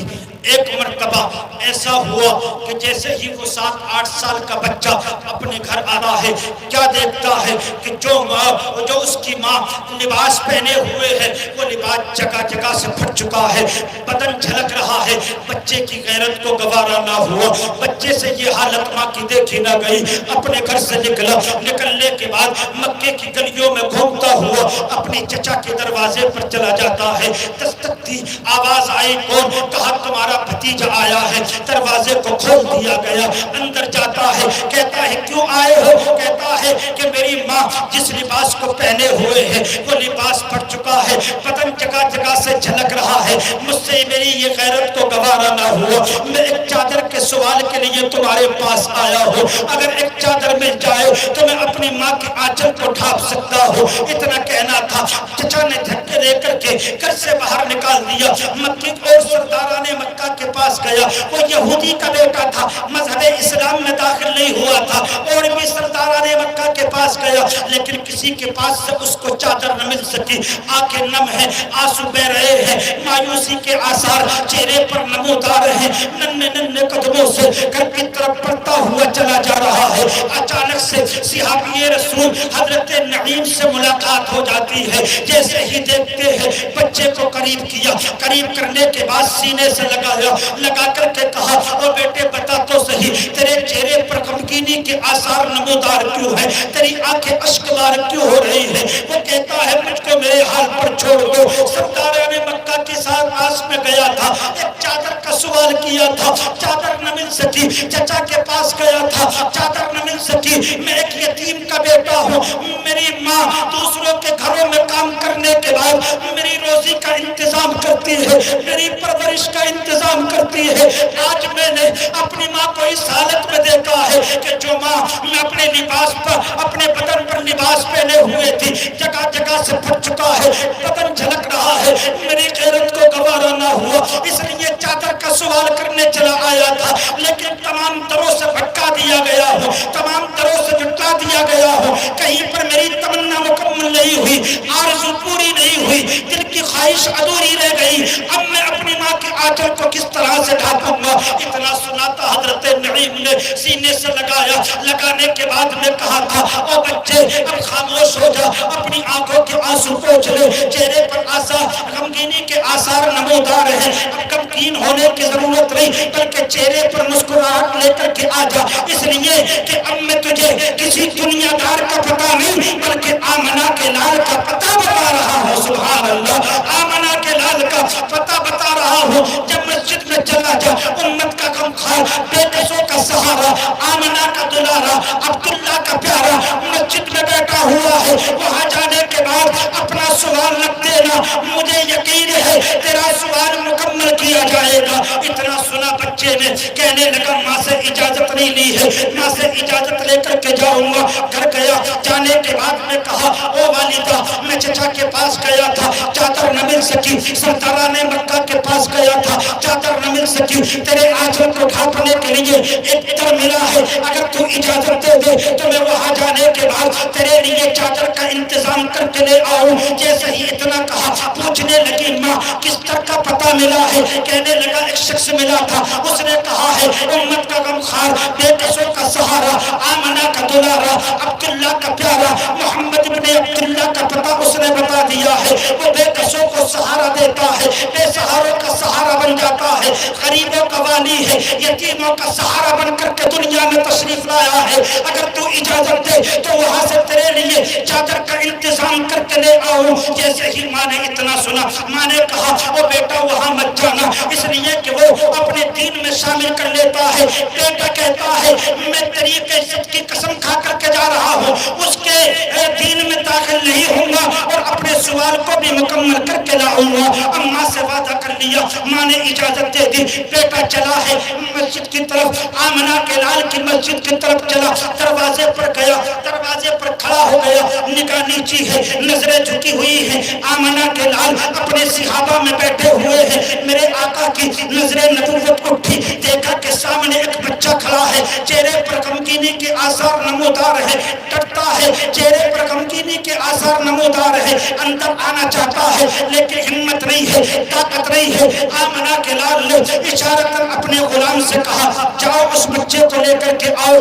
ایک مرتبہ ایسا ہوا کہ جیسے ہی وہ 7-8 سال کا بچہ اپنے گھر آتا ہے، کیا دیکھتا ہے کہ جو اس کی ماں لباس پہنے ہوئے ہے وہ لباس جگہ جگہ سے پھٹ چکا ہے، بدن جھلک رہا ہے. بچے کی غیرت کو گوارا نہ ہوا، بچے سے یہ حالت ماں کی دیکھی نہ گئی. اپنے گھر سے نکلا، نکلنے کے بعد مکے کی گلیوں میں گھومتا ہوا اپنی چچا کے دروازے پر چلا جاتا ہے. دستک دی، آواز آئی، کون؟ کہا تمہارا بھتیجا آیا ہے. دروازے کو کھول دیا گیا، اندر جاتا ہے، کہتا ہے کیوں آئے ہو؟ کہتا ہے کہ میری ماں جس لباس کو پہنے ہوئے ہے وہ لباس پھٹ چکا ہے، بدن جگہ جگہ سے جھلک رہا ہے، مجھ سے میری یہ غیرت کو گوارا نہ ہوا. میں ایک چادر کے سوال کے لیے تمہارے پاس آیا ہوں، اگر ایک چادر مل جائے تو میں اپنی ماں کی آنچل کو ڈھانپ سکتا ہوں. اتنا کہنا تھا، چچا نے دھکے دے کر کے گھر سے باہر نکال دیا. مکی اور سرداران مکہ کے پاس گیا. وہ یہودی کا بیٹا تھا، مذہب اسلام میں داخل نہیں ہوا تھا. اور بھی سرداران مکہ کے پاس گیا، لیکن کسی کے پاس سے اس کو چادر نہ مل سکی. آنکھیں نم ہیں، آنسو بہ رہے ہیں، مایوسی کے آثار چہرے پر نمودار ہیں. ننھے ننھے قدموں سے گھر کی طرف بڑھتا ہوا چلا جا رہا ہے. اچانک سے صحابی رسول حضرت نعیم سے ملاقات ہو جاتی ہے، جیسے ہی دیکھتے ہیں بچے کو قریب کیا، قریب کرنے کے بعد سینے سے لگایا، لگا کر کے کہا او بیٹے بتا تو صحیح تیرے چہرے پر غمگینی کے آثار نمودار کیوں ہے، تیری آنکھیں اشکبار کیوں ہو رہی ہے؟ وہ کہتا ہے مجھ کو میرے حال پر چھوڑ دو، سرداران مکہ کے ساتھ پاس میں گیا تھا، ایک چادر کا سوال کیا تھا، چادر نہ مل سکی، چچا کے پاس گیا تھا، چادر نہ مل سکی، میں ایک یتیم کا بیٹا ہوں، میری ماں دوسروں کے گھروں میں کام کرنے کے بعد میری روزی کا انتظام کرتی ہے، میری پرورش کا انتظام کرتی ہے، آج میں نے اپنی ماں کو اس حالت میں دیکھا ہے کہ جو ماں میں اپنے لباس پر اپنے بدن پر لباس پہنے ہوئے تھی جگہ جگہ سے پھٹ چکا ہے، بدن جھلک رہا ہے، میری غیرت کو گوارا نہ ہوا، اس لیے چادر کا سوال کرنے چلا آیا تھا، لیکن تمام دروں سے بھٹکا دیا گیا ہوں، تمام دروں سے جھٹلا دیا گیا ہوں، کہیں پر میری تمنا مکمل نہیں ہوئی، آرزو پوری نہیں ہوئی، دل کی خواہش ادھوری رہ گئی، اب میں اپنی ماں کے آنچل کو کس طرح سے ڈھانپوں گا؟ اتنا سنا تھا حضرت نعیم نے سینے سے لگایا، لگانے کے بعد میں کہا تھا او بچے اب خاموش ہو جا، اپنی آنکھوں کے آنسو پوچھ لے، چہرے پر غمگینی کے آثار نمودار ہیں، اب غمگین ہونے کی ضرورت نہیں بلکہ چہرے پر مسکراہٹ لے کر کے آ جا، اس لیے کہ اب میں تجھے کسی دنیا دار کا پتہ نہیں بلکہ آمنہ کے لال کا پتہ بتا رہا ہوں، سبحان اللہ، آمنہ کے لال کا پتہ بتا رہا ہوں، جب مسجد میں چلا جا، امت کا غمخوار، بے کسوں کا سہارا، آمنہ کا دلارا، عبداللہ کا پیارا مسجد میں بیٹھا ہوا ہے، وہاں جانے کے بعد اپنا سوال رکھ دینا، مجھے یقین ہے تیرا سوال مکمل کیا جائے گا۔ اتنا سنا بچے نے کہنے لگا ماں سے اجازت نہیں لی ہے، ماں سے اجازت لے کر کے جاؤں گا، گھر گیا، جانے کے بعد میں کہا او والدہ میں چچا کے پاس گیا تھا، چادر نہ مل سکی، سرداران مکہ کے پاس گیا تھا، چادر نہ مل سکی، تیرے آنچل کو ڈھانپنے کے لیے ایک در ملا ہے، اگر تو اجازت دے دے تو میں وہاں جانے کے بعد تیرے لیے چادر کا انتظام کر کے لے آؤں۔ جیسے ہی اتنا کہا پوچھنے لگی ماں کس طرح کا پتہ ملا ہے؟ کہنے لگا ایک شخص ملا تھا، اس نے کہا ہے امت کا غمخوار، بے کسوں کا سہارا، آمنہ کا دلارا، عبداللہ کا پیارا، محمد بن عبداللہ کا پتہ اس نے بتا دیا ہے، وہ بے کسوں کو سہارا دیتا ہے، بے سہاروں کا سہارا بن جاتا ہے، غریبوں کا والی ہے، یتیموں کا سہارا بن کر کے دنیا میں تشریف لایا ہے، اگر تو اجازت دے تو وہاں سے تیرے لیے چادر کا انتظام کر کے لے آؤں۔ جیسے ہی ماں نے اتنا سنا، ماں نے کہا او بیٹا وہاں مت جانا، اس لیے کہ وہ اپنے دین میں شامل کر لیتا ہے، بیٹا کہتا ہے میں طریق عزت کی قسم کھا کر کے جا رہا ہوں، اس کے دین میں داخل نہیں ہوں گا اور اپنے سوال کو بھی مکمل کر کے لاؤں گا۔ اماں سے وعدہ کر لیا، ماں نے اجازت دے دی، بیٹا چلا ہے مسجد کی طرف، آمنہ کے لال کی مسجد کی طرف چلا، دروازے پر گیا، دروازے پر کھڑا ہو گیا، نگاہ نیچی ہے، نظریں جھکی ہوئی ہیں، آمنہ کے لال اپنے صحابہ میں بیٹھے ہوئے ہیں، میرے آقا کی نظریں نبوت اٹھی، دیکھا کہ سامنے ایک بچہ کھڑا ہے، چہرے پر غمگینی کے آثار نمودار ہے، ڈرتا ہے، چہرے پر غمگینی کے آثار نمودار ہے، اندر آنا چاہتا ہے لیکن ہمت نہیں ہے، طاقت نہیں ہے۔ آمنہ کے لال نے اشارتاً اپنے غلام سے کہا جاؤ اس بچے کو لے کر کے آؤ۔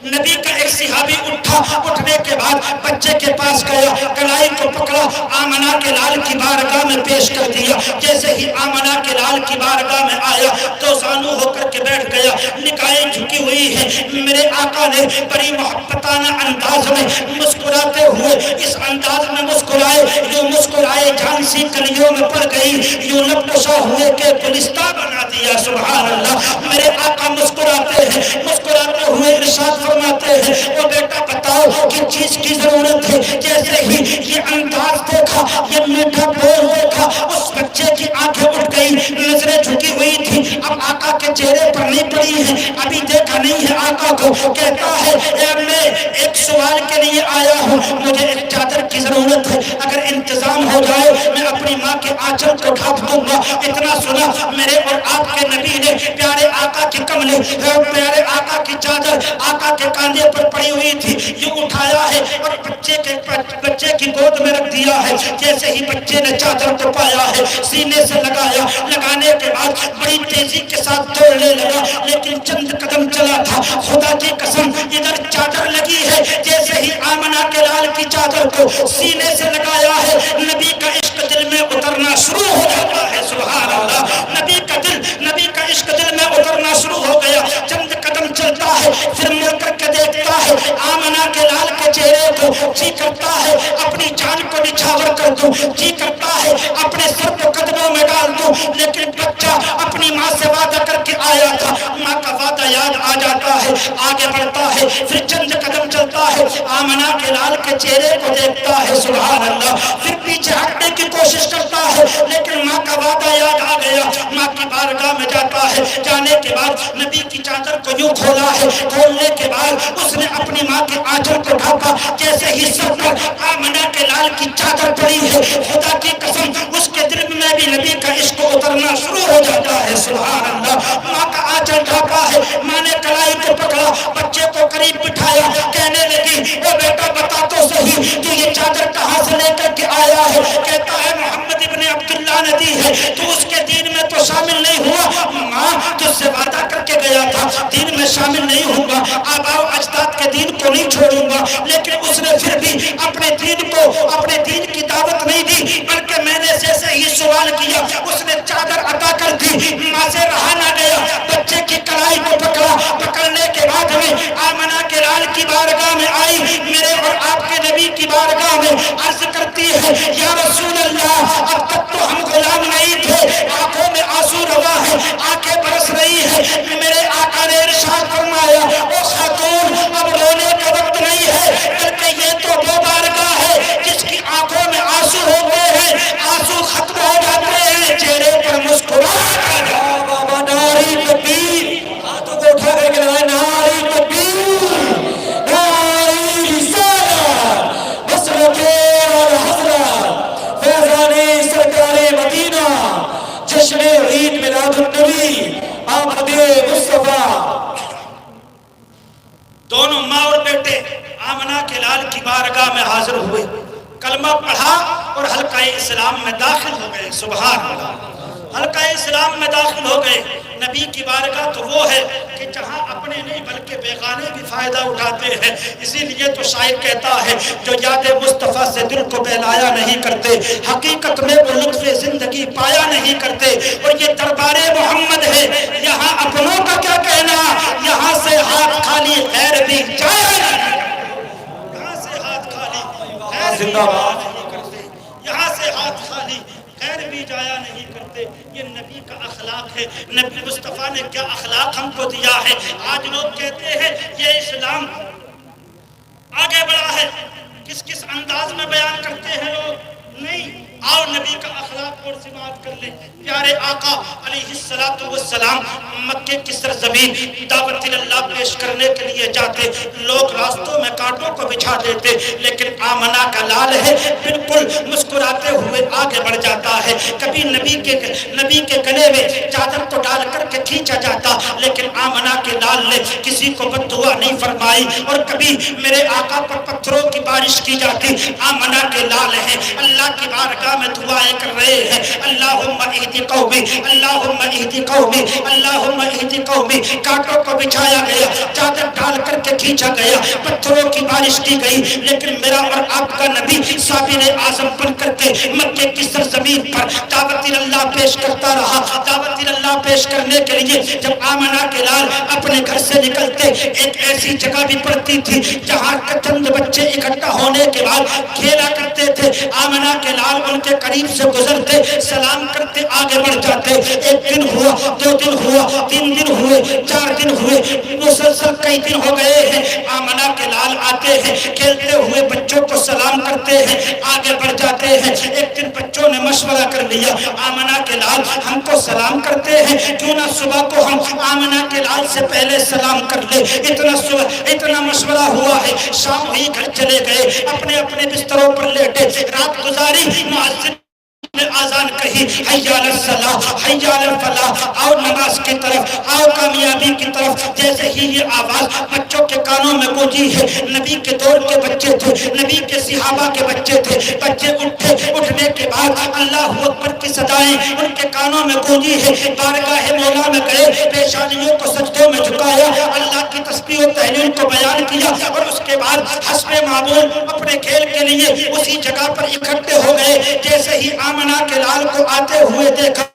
نبی کا ایک صحابی اٹھا، اٹھنے کے بعد بچے کے پاس گیا، کلائی کو پکڑا، آمنہ کے لال کی بارگاہ میں پیش کر دیا، جیسے ہی آمنہ کے لال کی بارگاہ میں آیا تو زانو ہو کر کے بیٹھ گیا، نگاہیں جھکی ہوئی ہیں، میرے آقا نے بڑی محبتانہ انداز میں مسکراتے ہوئے اس انداز میں مسکرائے، یوں مسکرائے جان سی کلیوں میں پڑ گئی، یوں لب کشا ہوئے کہ گلستہ بنا دیا، سبحان اللہ۔ میرے آقا مسکراتے ہیں، مسکراتے ہوئے ارشاد فرماتے ہیں وہ بیٹا بتاؤ کس چیز کی ضرورت ہے؟ جیسے ہی یہ انداز دیکھا، یہ میٹھا بول دیکھا، اس بچے کی آنکھیں اٹھ گئی، نظریں جھکی ہوئی تھی، اب آقا کے چہرے پر نہیں پڑی ہیں، ابھی دیکھا نہیں ہے آقا کو، کہتا ہے میں ایک سوال کے لیے آیا ہوں، مجھے ایک چادر کی ضرورت ہے، اگر انتظام ہو جائے میں اپنی ماں کے آنچل کو ڈھانپ دوں گا۔ اتنا سنا میرے اور آپ کے نبی نے پیارے آقا کی کملی، پیارے آقا کی چادر آقا کے کاندھے پر پڑی ہوئی تھی، یوں اٹھایا ہے اور بچے کی گود میں رکھ دیا ہے، جیسے ہی بچے نے چادر کو پایا ہے سینے سے لگایا، لگانے کے بعد بعد بڑی تیزی کے ساتھ دوڑنے لگا، لیکن چند قدم چلا تھا، خدا کی قسم ادھر چادر لگی ہے، جیسے ہی آمنہ کے لال کی چادر کو سینے سے لگایا ہے، نبی کا عشق دل میں اترنا شروع ہو جاتا ہے۔ سبحان اللہ، نبی کا عشق دل میں اترنا شروع ہو گیا۔ چند قدم چلتا ہے، پھر مڑ کر کے دیکھتا ہے آمنہ کے لال کے چہرے کو، جی کرتا ہے اپنی جان کو نچھاور کر دوں، جی کرتا ہے اپنے سر کو قدموں میں ڈال دوں، لیکن بچہ اپنی ماں سے وعدہ کر کے آیا تھا، ماں کا وعدہ یاد آ جاتا ہے، آگے بڑھتا ہے، پھر چند قدم چلتا ہے، آمنہ کے لال کے چہرے کو دیکھتا ہے، سبحان اللہ، پھر پیچھے ہٹنے کی کوشش کرتا ہے، لیکن ماں کا وعدہ یاد آ گیا، ماں کی بارگاہ میں جاتا ہے، جانے کے بعد نبی کی چادر کو یوں کھولا ہے، کھولنے کے بعد اس نے اپنی ماں کے آنچل کو ڈھانپا، جیسے ہی سر پر آمنہ کے لال کی چادر پڑی ہے، خدا کی قسم اس کے دل میں بھی نبی کا عشق اترنا شروع ہو جاتا ہے۔ سبحان اللہ، ماں کا آنچل ڈھانپا ہے، ماں نے کلائی کو پکڑا، بچے کو قریب بٹھایا، کہنے لگی اے بیٹا بتا تو صحیح تو یہ چادر کہاں سے لے کر کے آیا ہے؟ کہتا ہے محمد ابن عبداللہ نے دی ہے، تو اس کے دین میں تو شامل نہیں ہوا، ماں تجھ سے وعدہ کر کے گیا تھا دین میں شامل نہیں ہوں گا، آباء و اجداد کے دین کو نہیں چھوڑوں گا، لیکن اس نے پھر بھی اپنے دین کی دعوت نہیں دی، بلکہ میں نے جیسے ہی سوال کیا اس نے چادر عطا کر دی، ماں سے رہا نہ گیا، بچے کی کلائی کو پکڑا، پکڑنے کے بعد میں آمنہ کے لال کی بارگاہ میں آئی، میرے اور آپ کے نبی کی بارگاہ میں عرض کرتی ہے یا رسول اللہ اب تک تو ہم غلام نہیں تھے، آنکھوں میں آنسو روا ہے، آنکھیں برس رہی ہے، میرے آقا نے ارشاد فرمایا او خاتون اب رونے کا وقت نہیں ہے، بلکہ یہ تو وہ بارگاہ ہے جس کی آنکھوں میں آنسو ہوتے ہیں، آنسو ختم ہو جاتے ہیں، چہرے پر مسکراہٹ آ جاتی ہے۔ بابا ناری تکبیر، ہاتھوں کو اٹھا کر کے لگائے ناری تکبیر، ناری رسالت، مسلک اور حضرت فیضان سرکار مدینہ، جشن عید میلاد النبی آمد مصطفیٰ۔ دونوں ماں اور بیٹے آمنہ کے لال کی بارگاہ میں حاضر ہوئے، کلمہ پڑھا اور حلقہ اسلام میں داخل ہو گئے۔ سبحان اللہ، حلقہ اسلام میں داخل ہو گئے۔ نبی کی بارگاہ تو وہ ہے کہ جہاں اپنے نہیں بلکہ بیگانے بھی فائدہ اٹھاتے ہیں، اسی لیے تو شاعر کہتا ہے جو یاد مصطفیٰ سے دل کو بہلایا نہیں کرتے، حقیقت میں وہ لطف زندگی پایا نہیں کرتے۔ اور یہ دربار محمد ہے، یہاں اپنوں کا کیا کہنا، یہاں سے ہاتھ خالی غیر بھی جایا نہیں، یہاں سے ہاتھ خالی غیر بھی جایا نہیں کرتے، یہاں سے ہاتھ خالی غیر بھی جایا نہیں کرتے۔ یہ نبی کا اخلاق ہے، نبی مصطفیٰ نے کیا اخلاق ہم کو دیا ہے۔ آج لوگ کہتے ہیں یہ اسلام آگے بڑھا ہے، کس کس انداز میں بیان کرتے ہیں لوگ، نہیں، آؤ نبی کا اخلاق اور سماعت کر لیں۔ پیارے آقا علیہ السلام مکے کی سرزمین دعوت اللہ پیش کرنے کے لیے جاتے، لوگ راستوں میں کانٹوں کو بچھا دیتے، لیکن آمنہ کا لال ہے بالکل مسکراتے ہوئے آگے بڑھ جاتا ہے۔ کبھی نبی کے گلے میں چادر کو ڈال کر کے کھینچا جاتا، لیکن آمنہ کے لال نے کسی کو بد دعا نہیں فرمائی، اور کبھی میرے آقا پر پتھروں کی بارش کی جاتی، آمنہ کے لال ہے اللہ کی بارگاہ میں دعائیں کر رہے ہیں، اللہم اہدی قومی، اللہم اہدی قومی، اللہم اہدی قومی۔ کانٹوں کو بچھایا گیا، چادر ڈال کر کے کھینچا گیا، پتھروں کی بارش کی گئی، لیکن میرا اور آپ کا نبی صابر اعظم بن کر کے مکے کی سرزمین پر دعوت اللہ پیش کرتا رہا۔ دعوت اللہ پیش کرنے کے لیے جب آمنہ کے لال اپنے گھر سے نکلتے، ایک ایسی جگہ بھی پڑتی تھی جہاں چند بچے اکٹھا ہونے کے بعد کھیلا کرتے تھے، آمنہ کے لال ان کے قریب سے گزرتے، سلام کرتے، آگے بڑھ جاتے۔ ایک دن ہوا، 2 دن ہوا، 3 دن ہوئے، 4 دن ہوئے، مسلسل کئی دن ہو گئے ہیں۔ آمنہ کے لال آتے ہیں، کھیلتے ہوئے بچوں کو سلام کرتے ہیں، آگے بڑھ جاتے ہیں۔ ایک دن بچوں نے مشورہ کر لیا، آمنہ کے لال ہم کو سلام کرتے ہیں، کیوں نہ صبح کو ہم آمنہ کے لال سے پہلے سلام کر لیں۔ اتنا مشورہ ہوا ہے، شام ہوئی گھر چلے گئے، اپنے اپنے بستروں پر لیٹے، رات گزاری۔ مؤذن نے آزان کہی حی علی الصلاۃ حی علی الفلاح، آؤ نماز کی طرف، آؤ کامیابی کی طرف، جیسے ہی یہ آواز بچوں کے کانوں میں گونجی ہے، نبی کے دور کے بچے تھے، نبی کے صحابہ کے بچے تھے، بچے اٹھے، اٹھنے کے بعد اللہ اکبر کی صدائیں ان کے کانوں میں گونجی ہے، بارگاہ مولا میں گئے، پیشانیوں کو سجدوں میں جھکایا، اللہ کی تسبیح و تحلیل کو بیان کیا، اور اس کے بعد حسب معمول اپنے کھیل کے لیے اسی جگہ پر اکٹھے ہو گئے۔ جیسے ہی آمنہ کے لال کو آتے ہوئے دیکھا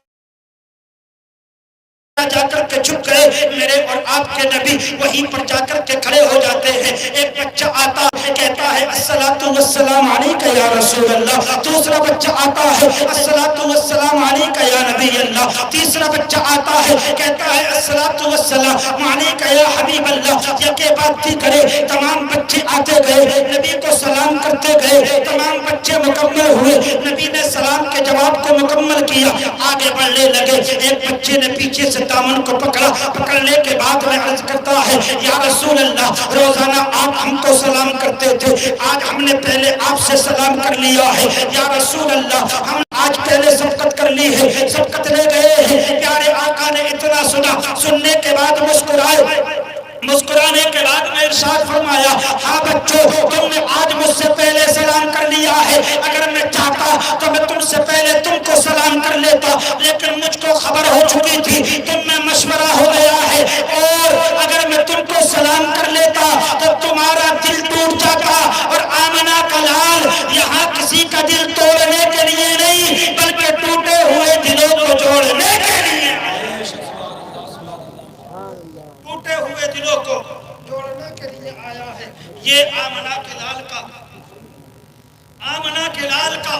جا کر کے چھپ گئے، میرے اور آپ کے نبی وہیں پر جا کر کے کھڑے ہو جاتے ہیں۔ ایک بچہ آتا ہے کہتا ہے الصلاۃ والسلام علیک یا رسول اللہ، دوسرا بچہ آتا ہے الصلاۃ والسلام علیک یا نبی اللہ، تیسرا بچہ آتا ہے کہتا ہے الصلاۃ والسلام علیک یا حبیب اللہ۔ یکے بعد دیگرے تمام بچے آتے گئے، نبی کو سلام کرتے گئے، تمام بچے مکمل ہوئے، نبی نے سلام کے جواب کو مکمل کیا، آگے بڑھنے لگے۔ ایک بچے نے پیچھے سے دامن کو پکڑا، پکڑنے کے بعد میں عرض کرتا ہے یا رسول اللہ، روزانہ آپ ہم کو سلام کرتے تھے، آج ہم نے پہلے آپ سے سلام کر لیا ہے، یا رسول اللہ ہم آج پہلے سبقت کر لی ہے، سبقت لے گئے ہیں۔ پیارے آقا نے اتنا سنا، سننے کے بعد مسکرائے، مسکرانے کے بعد میں ارشاد فرمایا ہاں بچوں، تم نے آج مجھ سے پہلے سلام کر لیا ہے، اگر میں چاہتا تو میں تم سے پہلے تم کو سلام کر لیتا، لیکن مجھ کو خبر ہو چکی تھی تم میں مشورہ ہو گیا ہے، اور اگر میں تم کو سلام کر لیتا تو تمہارا دل ٹوٹ جاتا، اور آمنہ کا لال یہاں کسی کا دل توڑنے کے لیے نہیں بلکہ ٹوٹے ہوئے دلوں کو جوڑنے کے لیے، ٹوٹے ہوئے دلوں کو جوڑنے کے لیے آیا ہے۔ یہ آمنہ کے لال کا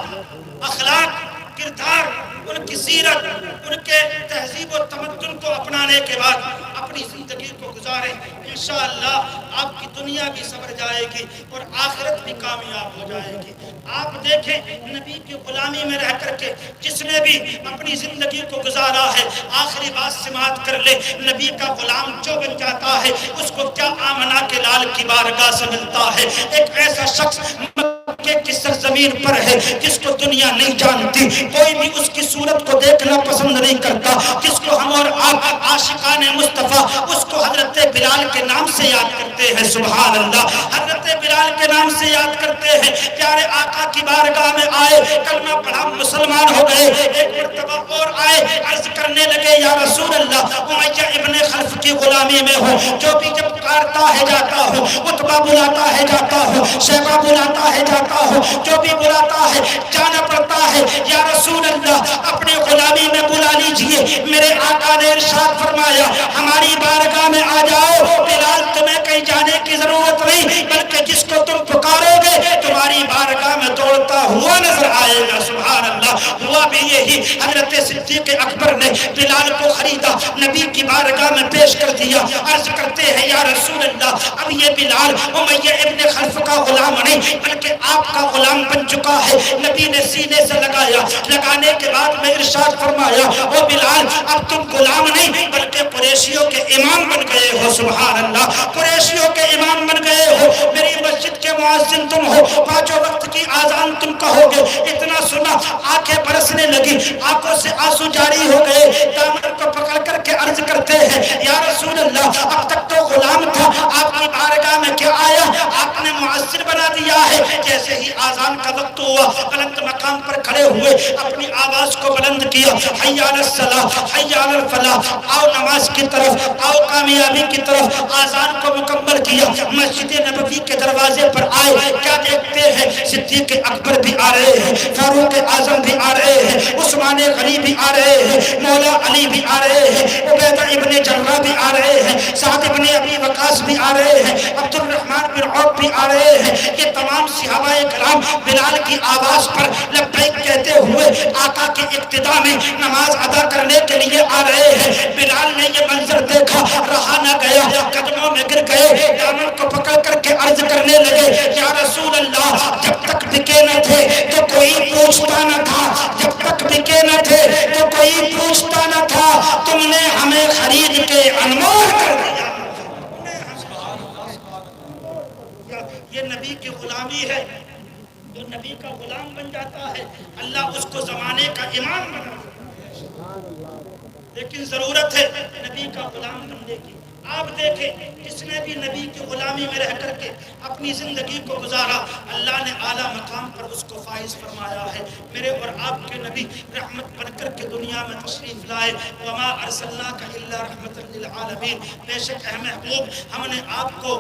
اخلاق، کردار، ان کی سیرت، ان کے تہذیب و تمدن کو اپنانے کے بعد اپنی زندگی کو گزاریں، انشاءاللہ آپ کی دنیا بھی سنور جائے گی اور آخرت بھی کامیاب ہو جائے گی۔ آپ دیکھیں نبی کی غلامی میں رہ کر کے جس نے بھی اپنی زندگی کو گزارا ہے، آخری بات سماعت کر لے، نبی کا غلام جو بن جاتا ہے اس کو کیا آمنہ کے لال کی بارگاہ سے ملتا ہے۔ ایک ایسا شخص مکے کی سرزمین پر ہے جس کو دنیا نہیں جانتی، کوئی بھی اس کی صورت کو دیکھنا پسند نہیں کرتا، جس کو ہم اور آپ عاشقان مصطفیٰ اس کو حضرت بلال کے نام سے یاد کرتے ہیں، سبحان اللہ، حضرت بلال کے نام سے یاد کرتے ہیں۔ پیارے آقا کی بارگاہ میں آئے، کلمہ پڑھا، مسلمان ہو گئے، ایک مرتبہ اور آئے، عرض کرنے لگے یا رسول اللہ امیہ ابن خلف کی غلامی میں ہوں، جو بھی جب کارتا ہے جاتا ہوں، عتبہ بلاتا ہے جاتا ہوں، شیبہ بلاتا ہے جاتا ہوں، جو بھی بلاتا ہے جانا پڑتا ہے، یا رسول اللہ اپنے غلامی میں بلا لیجئے۔ میرے آقا نے ارشاد فرمایا ہماری بارگاہ میں آ جاؤ، بلال تمہیں کہیں جانے کی ضرورت نہیں، بلکہ جس کو تم پکارو گے تمہاری بارگاہ میں دوڑتا ہوا نظر آئے گا، سبحان اللہ۔ ہوا بھی یہی، حضرت صدیق اکبر نے بلال کو خریدا، نبی کی بارگاہ میں پیش کر دیا، عرض کرتے ہیں یا رسول اللہ اب یہ بلال امیہ ابن خلف کا غلام نہیں بلکہ آپ کا غلام بن چکا ہے۔ نبی نے سینے سے لگایا، لگانے کے بعد میں ارشاد فرمایا او بلال اب تم غلام نہیں بلکہ قریشیوں کے امام بن گئے ہو، سبحان اللہ، قریشیوں کے امام بن گئے ہو، میری مسجد کے مؤذن تم ہو، پانچوں وقت کی آذان تم کہو گے۔ اتنا سنا آنکھیں برسنے لگی، آنکھوں سے آنسو جاری ہو گئے، دامن کو پکڑ کر کے عرض کرتے ہیں یا رسول اللہ اب تک تو غلام تھا، آپ کی بارگاہ میں کیا آیا، آپ نے مؤذن بنا دیا ہے۔ جیسے ہی آذان کا وقت ہوا بلند مقام پر کھڑے ہوئے، اپنی آواز کو بلند کیا، حی علی الصلاۃ حی علی الفلاح، آؤ نماز کی طرف، آؤ کامیابی کی طرف، آذان کو مکمل کیا، مسجد نبوی کے دروازے پر آئے، کیا دیکھتے ہیں صدیق اکبر بھی آ رہے ہیں، فاروق اعظم بھی آ رہے ہیں، عثمان غنی بھی آ رہے ہیں، مولا علی بھی آ رہے ہیں، عبیدہ ابن جرہ بھی آ رہے ہیں، سعد ابن ابی وقاص بھی آ رہے ہیں، عبد الرحمن بن عوف بھی آ رہے ہیں۔ یہ تمام صحابہ کرام بلال کی آواز پر لبیک کہتے ہوئے آقا کی اقتداء میں نماز ادا کرنے کے لیے آ رہے ہیں۔ بلال نے یہ منظر دیکھا، رہا نہ گیا، قدموں میں گر گئے، دامن کو پکڑ کر کے عرض کرنے لگے یا رسول اللہ جب تک بکے نہ تھے تو کوئی پوچھتا نہ تھا، جب تک بکے نہ تھے تو کوئی پوچھتا نہ تھا، تم نے ہمیں خرید کے انمول کر دیا۔ یہ نبی کی غلامی ہے، جو نبی کا غلام بن جاتا ہے اللہ اس کو زمانے کا امام بنا دیتا ہے، لیکن ضرورت ہے نبی کا غلام بننے کی۔ آپ دیکھیں جس نے بھی نبی کی غلامی میں رہ کر کے اپنی زندگی کو گزارا اللہ نے اعلیٰ مقام پر اس کو فائز فرمایا ہے۔ میرے اور آپ کے نبی رحمت بن کر کے دنیا میں تشریف لائے، وما ارسلناک الا رحمت للعالمین، بے شک اے محبوب ہم نے آپ کو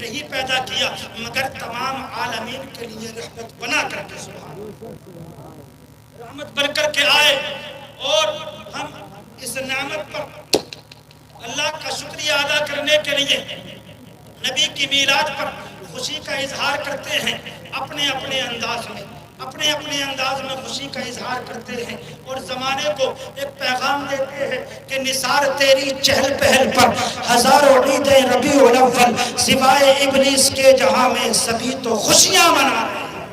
نہیں پیدا کیا مگر تمام عالمین کے لیے رحمت بنا کر کے، سبحان اللہ، رحمت بن کر کے آئے۔ اور ہم اس نعمت پر اللہ کا شکریہ ادا کرنے کے لیے نبی کی میلاد پر خوشی کا اظہار کرتے ہیں، اپنے اپنے انداز میں خوشی کا اظہار کرتے ہیں، اور زمانے کو ایک پیغام دیتے ہیں کہ نثار تیری چہل پہل پر ہزاروں عیدیں ربیع الاول، سوائے ابلیس کے جہاں میں سبھی تو خوشیاں منا رہے ہیں،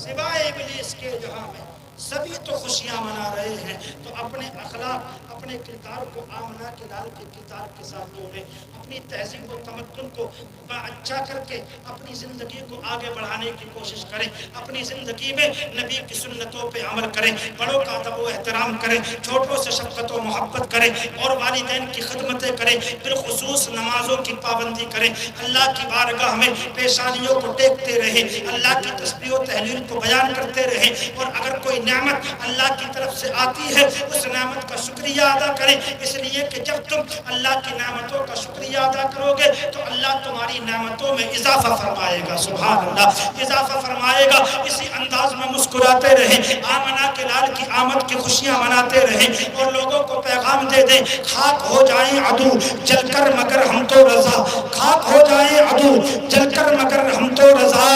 سوائے ابلیس کے جہاں میں سبھی تو خوشیاں منا رہے ہیں۔ تو اپنے اخلاق، اپنے کردار کو آمنہ کے لال کے کردار کے ساتھ جوڑیں، اپنی تہذیب و تمدن کو اچھا کر کے اپنی زندگی کو آگے بڑھانے کی کوشش کریں، اپنی زندگی میں نبی کی سنتوں پہ عمل کریں، بڑوں کا ادب و احترام کریں، چھوٹوں سے شفقت و محبت کریں، اور والدین کی خدمتیں کریں، بالخصوص نمازوں کی پابندی کریں، اللہ کی بارگاہ میں پیشانیوں کو ٹیکتے رہیں، اللہ کی تسبیح و تحلیل کو بیان کرتے رہیں، اور اگر کوئی نعمت اللہ کی طرف سے آتی ہے اس نعمت کا شکریہ ادا کریں، اس لیے کہ جب تم اللہ کی نعمتوں کا شکریہ ادا کرو گے تو اللہ تمہاری نعمتوں میں اضافہ فرمائے گا، سبحان اللہ، اضافہ فرمائے گا۔ اسی انداز میں مسکراتے رہیں، آمنہ کے لال کی آمد کی خوشیاں مناتے رہیں، اور لوگوں کو پیغام دے دیں، خاک ہو جائیں عدو جل کر مگر ہم تو رضا، خاک ہو جائیں عدو جل کر مگر ہم تو رضا،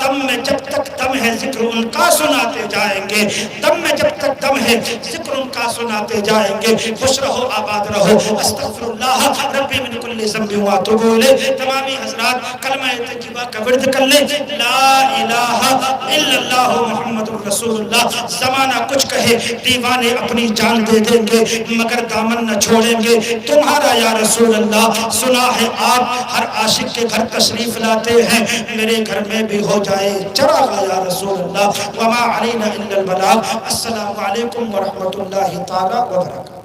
دم میں جب تک دم ہے ذکر ان کا سناتے جائیں گے، دم میں جب تک دم ہے ذکر ان کا سناتے جائیں گے۔ خوش رہو آباد رہو، استغفر اللہ ربی من کل ذنب واتوب الیہ۔ تمامی حضرات کلمہ طیبہ کا ورد کر لیں، لا الہ الا اللہ محمد رسول اللہ۔ زمانہ کچھ کہے دیوانے اپنی جان دے دیں گے مگر دامن نہ چھوڑیں گے تمہارا یا رسول اللہ۔ سنا ہے آپ ہر عاشق کے گھر تشریف لاتے ہیں، میرے گھر میں بھی ہو جائے چراغ یا رسول اللہ۔ وما علینا الا البلاغ۔ السلام علیکم ورحمۃ اللہ تعالی وبرکاتہ۔